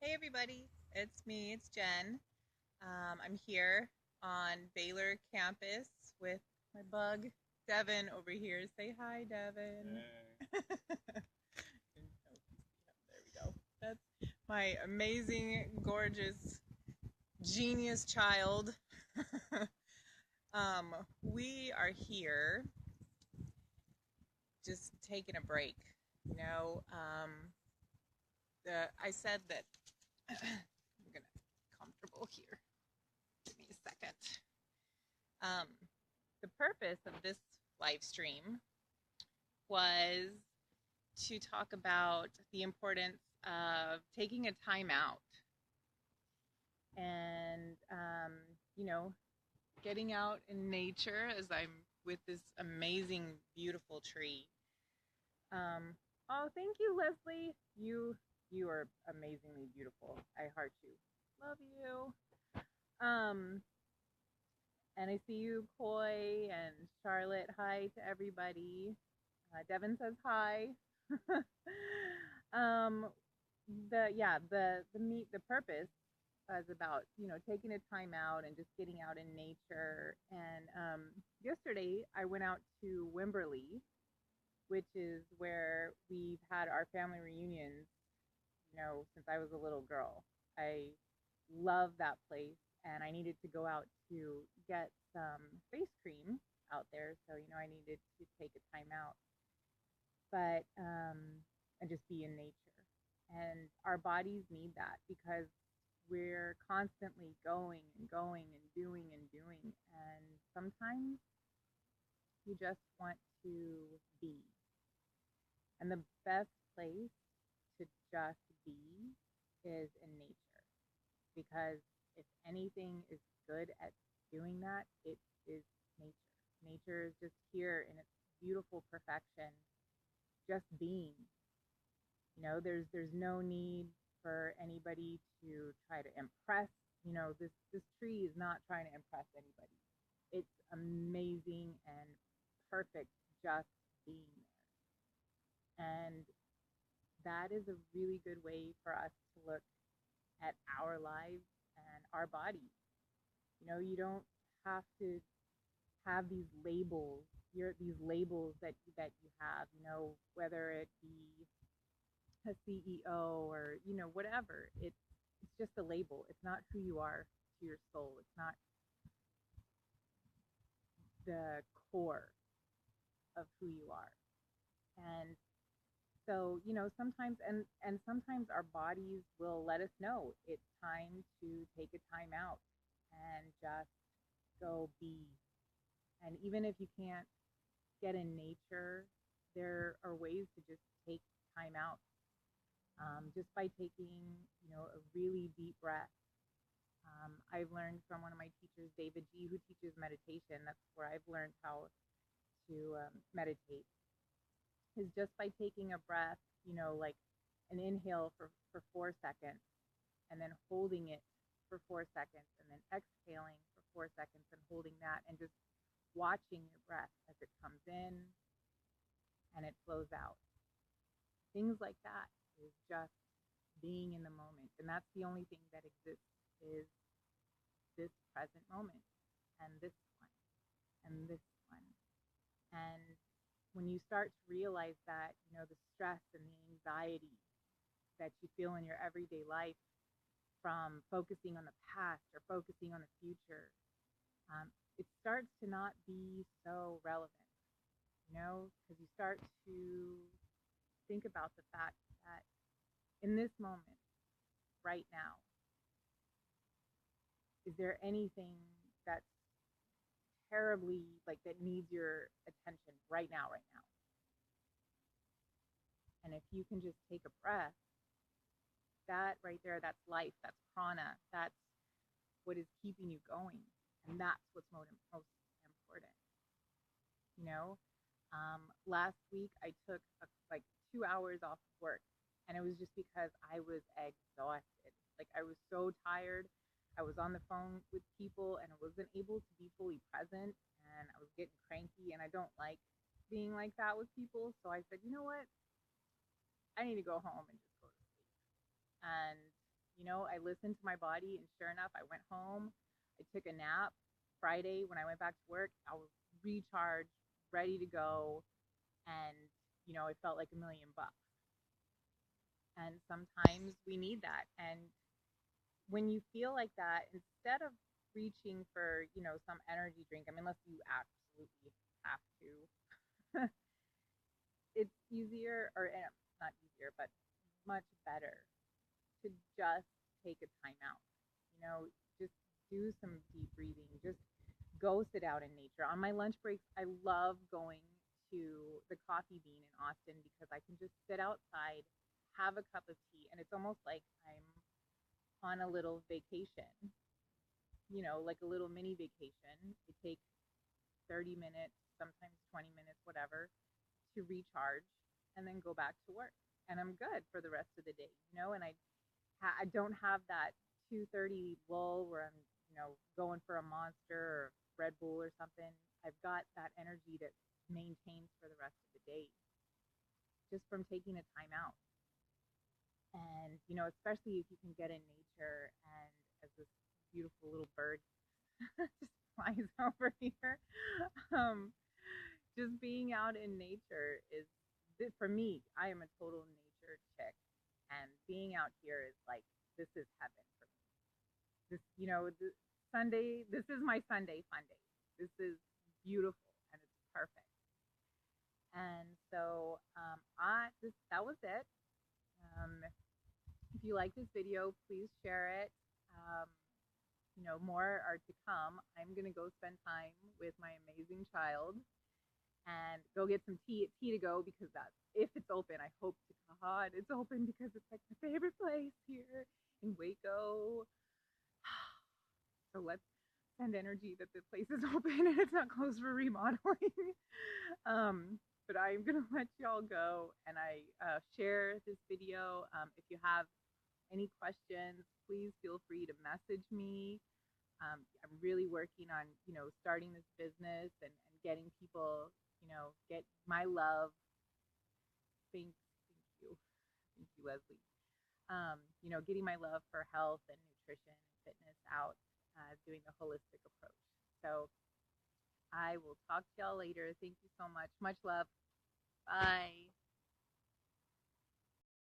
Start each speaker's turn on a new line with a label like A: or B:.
A: Hey everybody, it's me, it's Jen. I'm here on Baylor campus with my bug, Devin, over here. Say hi, Devin. There we go. That's my amazing, gorgeous, genius child. um, we are here just taking a break. You know, I said that I'm gonna comfortable here. Give me a second. Um, the purpose of this live stream was to talk about the importance of taking a time out and, you know, getting out in nature as I'm with this amazing, beautiful tree. Oh, thank you, Leslie. You are amazingly beautiful. I heart you. Love you. And I see you, Coy and Charlotte. Hi to everybody. Devin says hi. um, the purpose is about taking a time out and just getting out in nature. And yesterday I went out to Wimberley, which is where we've had our family reunions. Since I was a little girl, I love that place, and I needed to go out to get some face cream out there. So I needed to take a time out, but and just be in nature. And our bodies need that because we're constantly going and going and doing and doing. And sometimes you just want to be. And the best place to just be is in nature. Because if anything is good at doing that, it is nature. Nature is just here in its beautiful perfection, just being. There's no need for anybody to try to impress. This tree is not trying to impress anybody. It's amazing and perfect just being there. And that is a really good way for us to look at our lives and our bodies. You don't have to have these labels. These labels that you have. Whether it be a CEO or whatever. It's just a label. It's not who you are to your soul. It's not the core of who you are. And so sometimes and sometimes our bodies will let us know it's time to take a time out and just go be. And even if you can't get in nature, there are ways to just take time out, just by taking a really deep breath. I've learned from one of my teachers, David G., who teaches meditation. That's where I've learned how to meditate, is just by taking a breath, like an inhale for 4 seconds, and then holding it for 4 seconds, and then exhaling for 4 seconds and holding that, and just watching your breath as it comes in and it flows out. Things like that is just being in the moment. And that's the only thing that exists, is this present moment, and this one, and this one. And when you start to realize that, the stress and the anxiety that you feel in your everyday life from focusing on the past or focusing on the future, it starts to not be so relevant, because you start to think about the fact that in this moment, right now, is there anything that's terribly, like, that needs your attention right now, right now? And if you can just take a breath, that right there, that's life, that's prana, that's what is keeping you going. And that's what's most important. You know, last week I took like 2 hours off of work, and it was just because I was exhausted. Like, I was so tired. I was on the phone with people and I wasn't able to be fully present, and I was getting cranky, and I don't like being like that with people. So I said, you know what? I need to go home and just go to sleep. And, I listened to my body, and sure enough, I went home, I took a nap. Friday, when I went back to work, I was recharged, ready to go, and it felt like $1,000,000 bucks. And sometimes we need that. And when you feel like that, instead of reaching for, some energy drink, I mean, unless you absolutely have to, it's easier, or not easier, but much better to just take a time out. Just do some deep breathing. Just go sit out in nature. On my lunch breaks, I love going to the Coffee Bean in Austin because I can just sit outside, have a cup of tea, and it's almost like I'm on a little vacation, like a little mini vacation. It takes 30 minutes, sometimes 20 minutes, whatever, to recharge and then go back to work. And I'm good for the rest of the day, and I don't have that 2:30 lull where I'm, going for a Monster or Red Bull or something. I've got that energy that maintains for the rest of the day just from taking a time out. And, especially if you can get in nature, and as this beautiful little bird just flies over here, um, just being out in nature is, for me, I am a total nature chick. And being out here is like, this is heaven for me. This is my Sunday fun day. This is beautiful and it's perfect. And so that was it. If you like this video, please share it. Um, more are to come. I'm going to go spend time with my amazing child and go get some tea to go, because that's, if it's open. I hope to God it's open, because it's like my favorite place here in Waco. So let's send energy that the place is open and it's not closed for remodeling. But I'm gonna let y'all go, and I share this video. If you have any questions, please feel free to message me. I'm really working on, starting this business, and getting people, get my love. Thank you. Thank you, Leslie. Getting my love for health and nutrition and fitness out, doing the holistic approach. So I will talk to y'all later. Thank you so much. Much love. Bye.